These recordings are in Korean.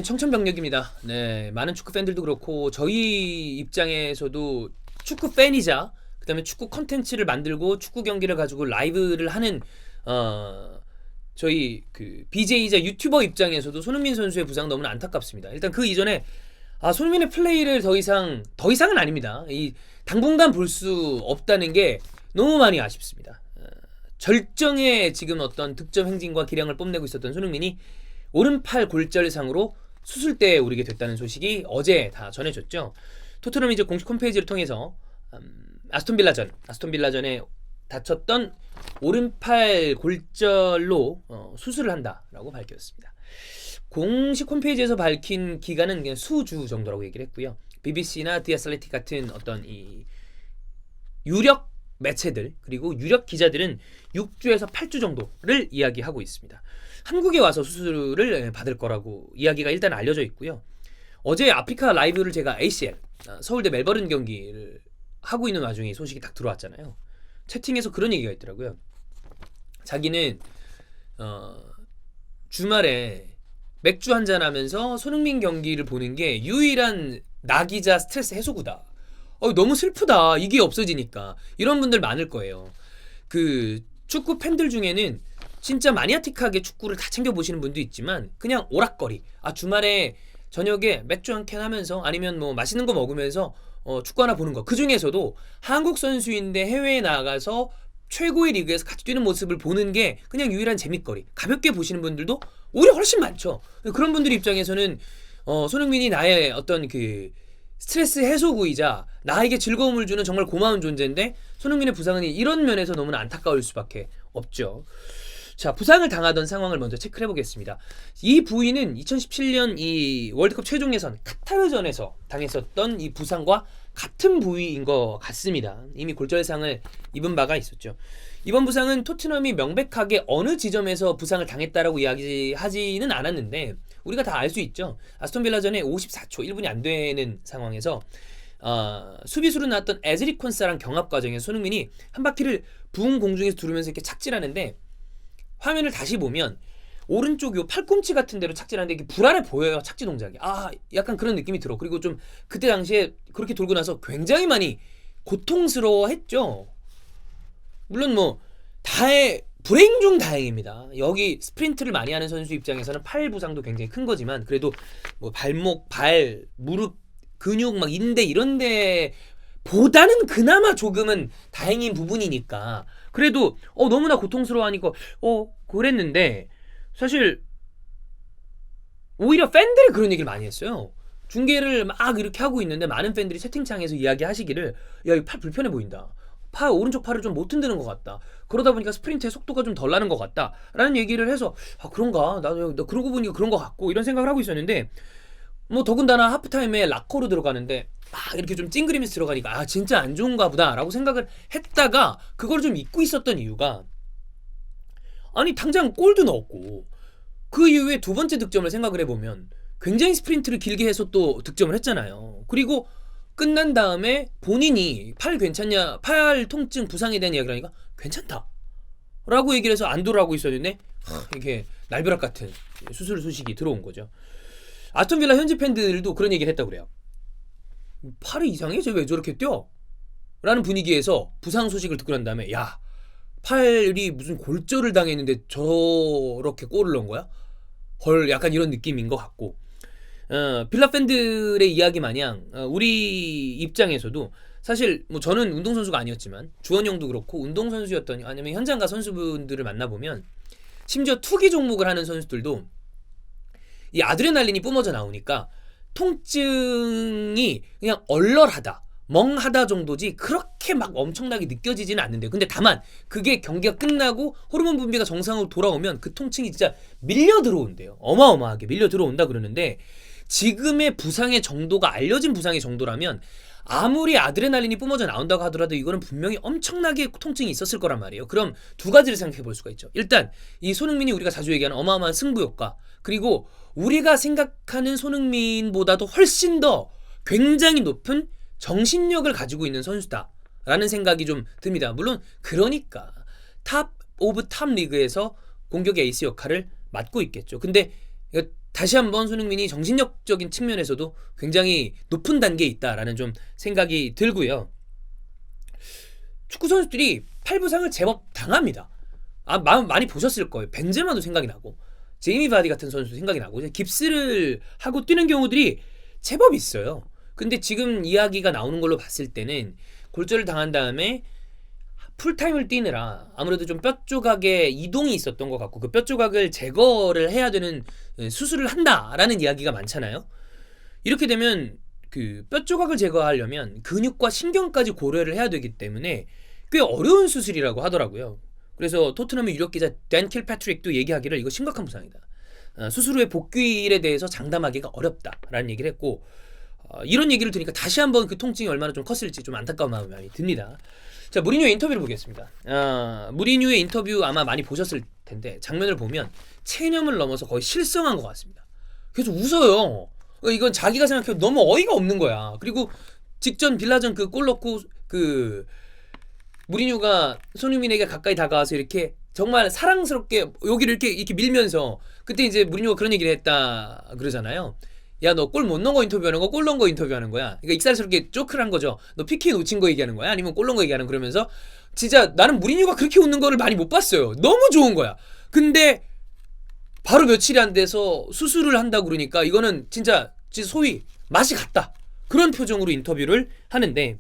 청천벽력입니다. 네, 많은 축구 팬들도 그렇고 저희 입장에서도 축구 팬이자 그다음에 축구 컨텐츠를 만들고 축구 경기를 가지고 라이브를 하는 저희 그 BJ이자 유튜버 입장에서도 손흥민 선수의 부상 너무나 안타깝습니다. 일단 그 이전에 손흥민의 플레이를 더 이상은 아닙니다. 이 당분간 볼 수 없다는 게 너무 많이 아쉽습니다. 절정의 지금 어떤 득점 행진과 기량을 뽐내고 있었던 손흥민이 오른팔 골절상으로 수술대에 오르게 됐다는 소식이 어제 다 전해졌죠. 토트넘이 이제 공식 홈페이지를 통해서 아스톤빌라전에 다쳤던 오른팔 골절로 수술을 한다라고 밝혔습니다. 공식 홈페이지에서 밝힌 기간은 그냥 수주 정도라고 얘기를 했고요. BBC나 디아슬레틱 같은 어떤 이 유력 매체들 그리고 유력 기자들은 6주에서 8주 정도를 이야기하고 있습니다. 한국에 와서 수술을 받을 거라고 이야기가 일단 알려져 있고요. 어제 아프리카 라이브를 제가 ACL 서울대 멜버른 경기를 하고 있는 와중에 소식이 딱 들어왔잖아요. 채팅에서 그런 얘기가 있더라고요. 자기는 주말에 맥주 한잔하면서 손흥민 경기를 보는 게 유일한 낙이자 스트레스 해소구다. 너무 슬프다. 이게 없어지니까. 이런 분들 많을 거예요. 그 축구 팬들 중에는 진짜 마니아틱하게 축구를 다 챙겨보시는 분도 있지만 그냥 오락거리. 주말에 저녁에 맥주 한 캔 하면서 아니면 뭐 맛있는 거 먹으면서 축구 하나 보는 거. 그 중에서도 한국 선수인데 해외에 나가서 최고의 리그에서 같이 뛰는 모습을 보는 게 그냥 유일한 재밌거리. 가볍게 보시는 분들도 오히려 훨씬 많죠. 그런 분들 입장에서는 손흥민이 나의 어떤 그 스트레스 해소구이자 나에게 즐거움을 주는 정말 고마운 존재인데 손흥민의 부상은 이런 면에서 너무나 안타까울 수밖에 없죠. 자, 부상을 당하던 상황을 먼저 체크를 해보겠습니다. 이 부위는 2017년 이 월드컵 최종 예선 카타르전에서 당했었던 이 부상과 같은 부위인 것 같습니다. 이미 골절상을 입은 바가 있었죠. 이번 부상은 토트넘이 명백하게 어느 지점에서 부상을 당했다라고 이야기하지는 않았는데 우리가 다 알 수 있죠. 아스톤빌라전에 54초 1분이 안 되는 상황에서 수비수로 나왔던 에즈리 콘사랑 경합 과정에서 손흥민이 한 바퀴를 붕 공중에서 두르면서 이렇게 착지하는데 화면을 다시 보면 오른쪽 요 팔꿈치 같은 데로 착지하는데 이게 불안해 보여요. 착지 동작이. 약간 그런 느낌이 들어. 그리고 좀 그때 당시에 그렇게 돌고 나서 굉장히 많이 고통스러워했죠. 물론 뭐 불행 중 다행입니다. 여기 스프린트를 많이 하는 선수 입장에서는 팔 부상도 굉장히 큰 거지만 그래도 뭐 발목, 발, 무릎, 근육 막 인대 이런데 보다는 그나마 조금은 다행인 부분이니까 그래도 너무나 고통스러워하니까 그랬는데 사실 오히려 팬들이 그런 얘기를 많이 했어요. 중계를 막 이렇게 하고 있는데 많은 팬들이 채팅창에서 이야기하시기를 야, 이 팔 불편해 보인다. 오른쪽 팔을 좀 못 흔드는 것 같다. 그러다 보니까 스프린트의 속도가 좀 덜 나는 것 같다. 라는 얘기를 해서 그런가? 나도 그러고 보니까 그런 것 같고 이런 생각을 하고 있었는데 뭐 더군다나 하프타임에 락커로 들어가는데 막 이렇게 좀 찡그리면서 들어가니까 진짜 안 좋은가 보다 라고 생각을 했다가 그걸 좀 잊고 있었던 이유가 당장 골도 넣었고 그 이후에 두 번째 득점을 생각을 해보면 굉장히 스프린트를 길게 해서 또 득점을 했잖아요. 그리고 끝난 다음에 본인이 팔 괜찮냐, 팔 통증 부상에 대한 이야기를 하니까 괜찮다 라고 얘기를 해서 안도를 하고 있었는데 이게 날벼락 같은 수술 소식이 들어온 거죠. 아스톤빌라 현지 팬들도 그런 얘기를 했다고 그래요. 팔이 이상해? 쟤 왜 저렇게 뛰어? 라는 분위기에서 부상 소식을 듣고 난 다음에 야, 팔이 무슨 골절을 당했는데 저렇게 골을 넣은 거야? 헐, 약간 이런 느낌인 것 같고 빌라 팬들의 이야기 마냥 우리 입장에서도 사실 뭐 저는 운동선수가 아니었지만 주원 형도 그렇고 운동선수였던 아니면 현장가 선수분들을 만나보면 심지어 투기 종목을 하는 선수들도 이 아드레날린이 뿜어져 나오니까 통증이 그냥 얼얼하다 멍하다 정도지 그렇게 막 엄청나게 느껴지지는 않는데요. 근데 다만 그게 경기가 끝나고 호르몬 분비가 정상으로 돌아오면 그 통증이 진짜 밀려 들어온대요. 어마어마하게 밀려 들어온다 그러는데 지금의 부상의 정도가 알려진 부상의 정도라면 아무리 아드레날린이 뿜어져 나온다고 하더라도 이거는 분명히 엄청나게 통증이 있었을 거란 말이에요. 그럼 두 가지를 생각해 볼 수가 있죠. 일단 이 손흥민이 우리가 자주 얘기하는 어마어마한 승부 효과 그리고 우리가 생각하는 손흥민보다도 훨씬 더 굉장히 높은 정신력을 가지고 있는 선수다라는 생각이 좀 듭니다. 물론 그러니까 탑 오브 탑 리그에서 공격의 에이스 역할을 맡고 있겠죠. 근데 다시 한번 손흥민이 정신력적인 측면에서도 굉장히 높은 단계에 있다라는 좀 생각이 들고요. 축구 선수들이 팔부상을 제법 당합니다. 많이 보셨을 거예요. 벤제마도 생각이 나고 제이미 바디 같은 선수도 생각이 나고 깁스를 하고 뛰는 경우들이 제법 있어요. 근데 지금 이야기가 나오는 걸로 봤을 때는 골절을 당한 다음에 풀타임을 뛰느라 아무래도 좀 뼈 조각에 이동이 있었던 것 같고 그 뼈 조각을 제거를 해야 되는 수술을 한다라는 이야기가 많잖아요. 이렇게 되면 그 뼈 조각을 제거하려면 근육과 신경까지 고려를 해야 되기 때문에 꽤 어려운 수술이라고 하더라고요. 그래서 토트넘의 유력 기자 댄 킬패트릭도 얘기하기를 이거 심각한 부상이다. 수술 후에 복귀일에 대해서 장담하기가 어렵다라는 얘기를 했고 이런 얘기를 들으니까 다시 한번 그 통증이 얼마나 좀 컸을지 좀 안타까운 마음이 많이 듭니다. 자, 무리뉴의 인터뷰를 보겠습니다. 무리뉴의 인터뷰 아마 많이 보셨을 텐데 장면을 보면 체념을 넘어서 거의 실성한 것 같습니다. 계속 웃어요. 이건 자기가 생각해도 너무 어이가 없는 거야. 그리고 직전 빌라전 그 골 넣고 그 무리뉴가 손흥민에게 가까이 다가와서 이렇게 정말 사랑스럽게 여기를 이렇게 밀면서 그때 이제 무리뉴가 그런 얘기를 했다 그러잖아요. 야, 너 골 못 넣은 거 인터뷰하는 거, 골 넣은 거 인터뷰하는 거야. 그러니까 익살스럽게 조크를 한 거죠. 너 PK 놓친 거 얘기하는 거야? 아니면 골 넣은 거 얘기하는 거? 그러면서 진짜 나는 무리뉴가 그렇게 웃는 거를 많이 못 봤어요. 너무 좋은 거야. 근데 바로 며칠이 안 돼서 수술을 한다고 그러니까 이거는 진짜 소위 맛이 갔다. 그런 표정으로 인터뷰를 하는데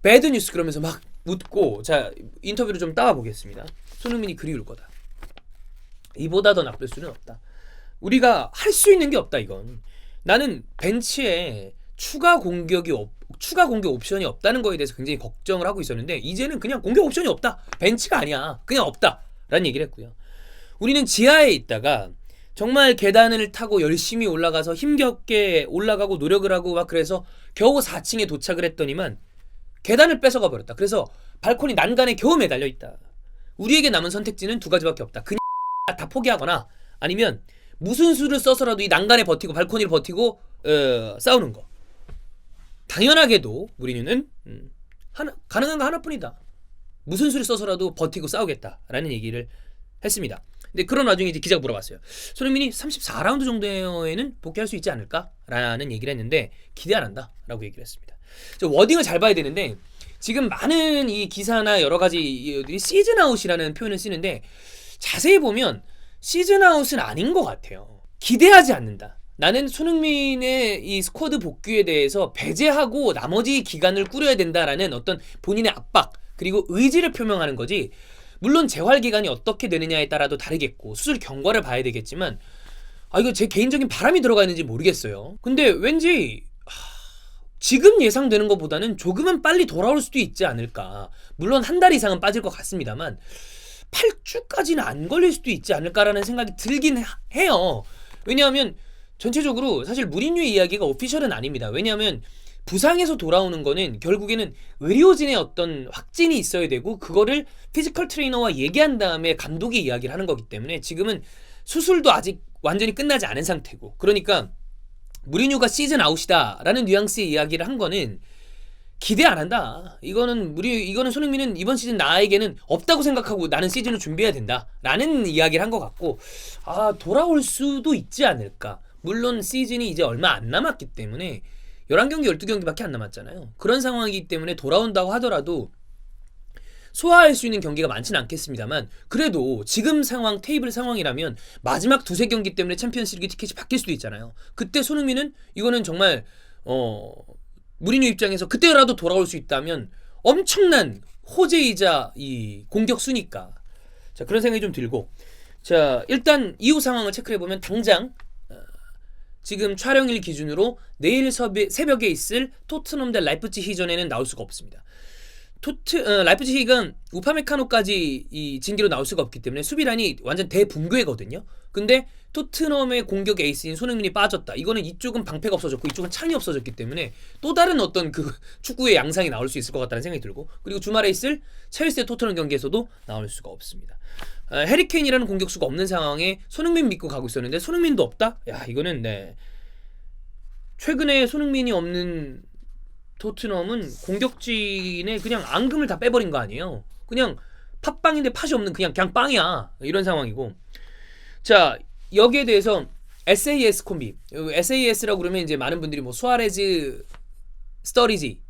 배드 뉴스 그러면서 막 웃고 자 인터뷰를 좀 따와 보겠습니다. 손흥민이 그리울 거다. 이보다 더 나쁠 수는 없다. 우리가 할 수 있는 게 없다 이건. 나는 벤치에 추가 공격 옵션이 없다는 거에 대해서 굉장히 걱정을 하고 있었는데 이제는 그냥 공격 옵션이 없다. 벤치가 아니야. 그냥 없다. 라는 얘기를 했고요. 우리는 지하에 있다가 정말 계단을 타고 열심히 올라가서 힘겹게 올라가고 노력을 하고 막 그래서 겨우 4층에 도착을 했더니만 계단을 뺏어가 버렸다. 그래서 발코니 난간에 겨우 매달려 있다. 우리에게 남은 선택지는 두 가지밖에 없다. 그냥 다 포기하거나 아니면 무슨 수를 써서라도 이 난간에 버티고 발코니를 버티고 싸우는 거. 당연하게도 무리뉴는 가능한 거 하나뿐이다. 무슨 수를 써서라도 버티고 싸우겠다라는 얘기를 했습니다. 근데 그런 와중에 이제 기자가 물어봤어요. 손흥민이 34라운드 정도에는 복귀할 수 있지 않을까라는 얘기를 했는데 기대 안 한다라고 얘기를 했습니다. 워딩을 잘 봐야 되는데 지금 많은 이 기사나 여러 가지 시즌 아웃이라는 표현을 쓰는데 자세히 보면 시즌 아웃은 아닌 것 같아요. 기대하지 않는다. 나는 손흥민의 이 스쿼드 복귀에 대해서 배제하고 나머지 기간을 꾸려야 된다라는 어떤 본인의 압박 그리고 의지를 표명하는 거지. 물론 재활 기간이 어떻게 되느냐에 따라도 다르겠고 수술 경과를 봐야 되겠지만 이거 제 개인적인 바람이 들어가 있는지 모르겠어요. 근데 왠지 지금 예상되는 것보다는 조금은 빨리 돌아올 수도 있지 않을까. 물론 한 달 이상은 빠질 것 같습니다만 8주까지는 안 걸릴 수도 있지 않을까라는 생각이 들긴 해요. 왜냐하면 전체적으로 사실 무리뉴의 이야기가 오피셜은 아닙니다. 왜냐하면 부상에서 돌아오는 거는 결국에는 의료진의 어떤 확진이 있어야 되고 그거를 피지컬 트레이너와 얘기한 다음에 감독이 이야기를 하는 거기 때문에 지금은 수술도 아직 완전히 끝나지 않은 상태고 그러니까 무리뉴가 시즌 아웃이다 라는 뉘앙스의 이야기를 한 거는 기대 안 한다. 이거는 손흥민은 이번 시즌 나에게는 없다고 생각하고 나는 시즌을 준비해야 된다 라는 이야기를 한 것 같고 돌아올 수도 있지 않을까. 물론 시즌이 이제 얼마 안 남았기 때문에 11경기 12경기밖에 안 남았잖아요. 그런 상황이기 때문에 돌아온다고 하더라도 소화할 수 있는 경기가 많지는 않겠습니다만 그래도 지금 상황 테이블 상황이라면 마지막 두세 경기 때문에 챔피언스리그 티켓이 바뀔 수도 있잖아요. 그때 손흥민은 이거는 정말 무리뉴 입장에서 그때라도 돌아올 수 있다면 엄청난 호재이자 이 공격수니까 자 그런 생각이 좀 들고 자 일단 이후 상황을 체크해보면 당장 지금 촬영일 기준으로 내일 새벽에 있을 토트넘 대 라이프치히전에는 나올 수가 없습니다. 라이프치히가 우파메카노까지 이 징계로 나올 수가 없기 때문에 수비란이 완전 대붕괴거든요. 근데 토트넘의 공격 에이스인 손흥민이 빠졌다. 이거는 이쪽은 방패가 없어졌고 이쪽은 창이 없어졌기 때문에 또 다른 어떤 그 축구의 양상이 나올 수 있을 것 같다는 생각이 들고 그리고 주말에 있을 첼시 토트넘 경기에서도 나올 수가 없습니다. 해리케인이라는 공격수가 없는 상황에 손흥민 믿고 가고 있었는데 손흥민도 없다? 야 이거는 최근에 손흥민이 없는 토트넘은 공격진에 그냥 앙금을 다 빼버린 거 아니에요. 그냥 팥빵인데 팥이 없는 그냥 빵이야. 이런 상황이고 자 여기에 대해서 SAS 콤비. SAS라고 그러면 이제 많은 분들이 뭐 수아레즈, 스터리지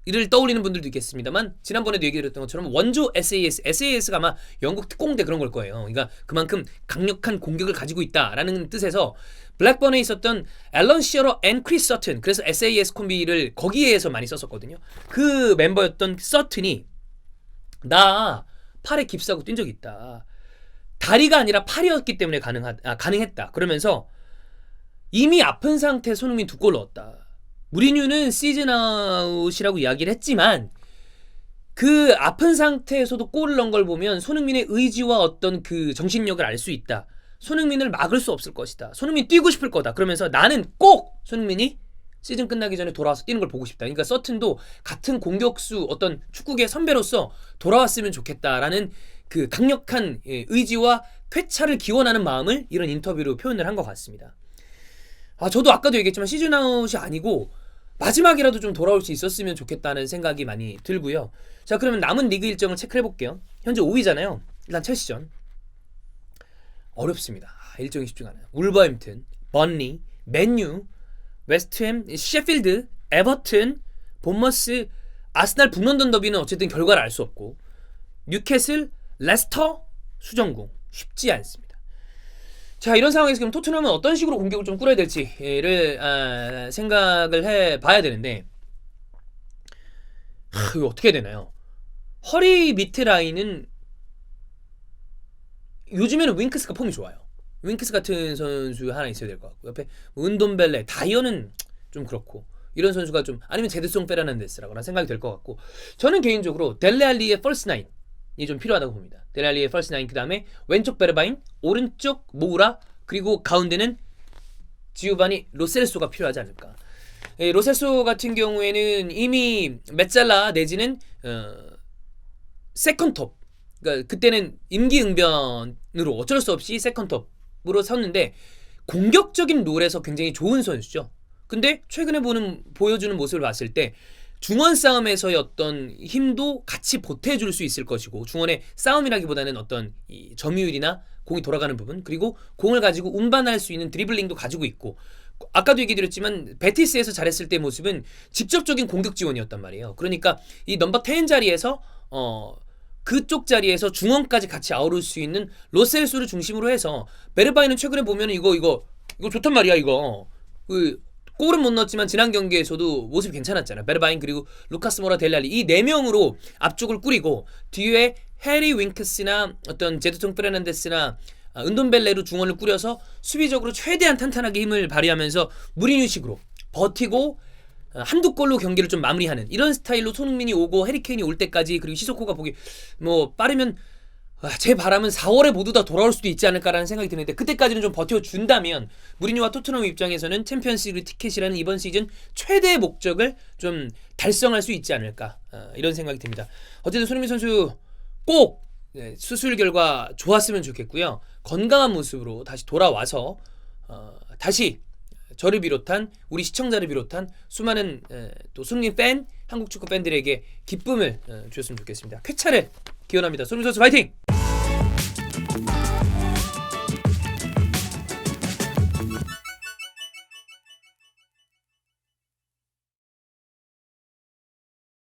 이를 떠올리는 분들도 있겠습니다만 지난번에도 얘기드렸던 것처럼 원조 SAS가 아마 영국 특공대 그런 걸 거예요. 그러니까 그만큼 강력한 공격을 가지고 있다라는 뜻에서 블랙번에 있었던 앨런 시어러 앤 크리스 서튼, 그래서 SAS 콤비를 거기에서 많이 썼었거든요. 그 멤버였던 서튼이 나 팔에 깁스하고 뛴 적이 있다. 다리가 아니라 팔이었기 때문에 가능했다. 그러면서 이미 아픈 상태 손흥민 2골 넣었다. 무리뉴는 시즌 아웃이라고 이야기를 했지만 그 아픈 상태에서도 골을 넣은 걸 보면 손흥민의 의지와 어떤 그 정신력을 알 수 있다. 손흥민을 막을 수 없을 것이다. 손흥민 뛰고 싶을 거다. 그러면서 나는 꼭 손흥민이 시즌 끝나기 전에 돌아와서 뛰는 걸 보고 싶다. 그러니까 서튼도 같은 공격수 어떤 축구계 선배로서 돌아왔으면 좋겠다라는 그 강력한 의지와 쾌차를 기원하는 마음을 이런 인터뷰로 표현을 한 것 같습니다. 저도 아까도 얘기했지만 시즌 아웃이 아니고 마지막이라도 좀 돌아올 수 있었으면 좋겠다는 생각이 많이 들고요. 자, 그러면 남은 리그 일정을 체크해 볼게요. 현재 5위잖아요. 일단 첼시전 어렵습니다. 일정이 쉽지가 않아요. 울버햄튼, 번리, 맨유, 웨스트햄, 셰필드, 에버튼, 본머스, 아스날 북런던 더비는 어쨌든 결과를 알 수 없고 뉴캐슬, 레스터, 수정공 쉽지 않습니다. 자, 이런 상황에서 그럼 토트넘은 어떤 식으로 공격을 좀 꾸려야 될지를 생각을 해봐야 되는데 이거 어떻게 해야 되나요? 허리 밑에 라인은 요즘에는 윙크스가 폼이 좋아요. 윙크스 같은 선수 하나 있어야 될 것 같고 옆에 은돈벨레, 다이어는 좀 그렇고 이런 선수가 좀 아니면 제드송 페르난데스라거나 생각이 될 것 같고 저는 개인적으로 델레알리의 펄스 나인이 좀 필요하다고 봅니다. 델레알리의 펄스 나인 그 다음에 왼쪽 베르바인, 오른쪽 모우라 그리고 가운데는 지오바니 로셀소가 필요하지 않을까. 로셀소 같은 경우에는 이미 메잘라 내지는 세컨톱, 그러니까 그때는 임기응변으로 어쩔 수 없이 세컨톱으로 섰는데 공격적인 롤에서 굉장히 좋은 선수죠. 근데 최근에 보여주는 모습을 봤을 때 중원 싸움에서의 어떤 힘도 같이 보태줄 수 있을 것이고 중원의 싸움이라기보다는 어떤 이 점유율이나 공이 돌아가는 부분 그리고 공을 가지고 운반할 수 있는 드리블링도 가지고 있고 아까도 얘기 드렸지만 베티스에서 잘했을 때 모습은 직접적인 공격 지원이었단 말이에요. 그러니까 이 넘버 10 자리에서 그쪽 자리에서 중원까지 같이 아우를 수 있는 로셀수를 중심으로 해서 베르바이는 최근에 보면 이거 좋단 말이야. 이거 골은 못 넣었지만 지난 경기에서도 모습이 괜찮았잖아요. 베르바인 그리고 루카스 모라 델랄리 이 4명으로 앞쪽을 꾸리고 뒤에 해리 윙크스나 어떤 제드송 페르난데스나 은돈벨레로 중원을 꾸려서 수비적으로 최대한 탄탄하게 힘을 발휘하면서 무리뉴식으로 버티고 한두 골로 경기를 좀 마무리하는 이런 스타일로 손흥민이 오고 해리케인이 올 때까지 그리고 시소코가 보기 뭐 빠르면 제 바람은 4월에 모두 다 돌아올 수도 있지 않을까라는 생각이 드는데 그때까지는 좀 버텨준다면 무리뉴와 토트넘 입장에서는 챔피언스리그 티켓이라는 이번 시즌 최대의 목적을 좀 달성할 수 있지 않을까 이런 생각이 듭니다. 어쨌든 손흥민 선수 꼭 수술 결과 좋았으면 좋겠고요. 건강한 모습으로 다시 돌아와서 다시 저를 비롯한 우리 시청자를 비롯한 수많은 또 손흥민 팬, 한국 축구 팬들에게 기쁨을 주셨으면 좋겠습니다. 쾌차를 기원합니다. 손흥민 선수 파이팅!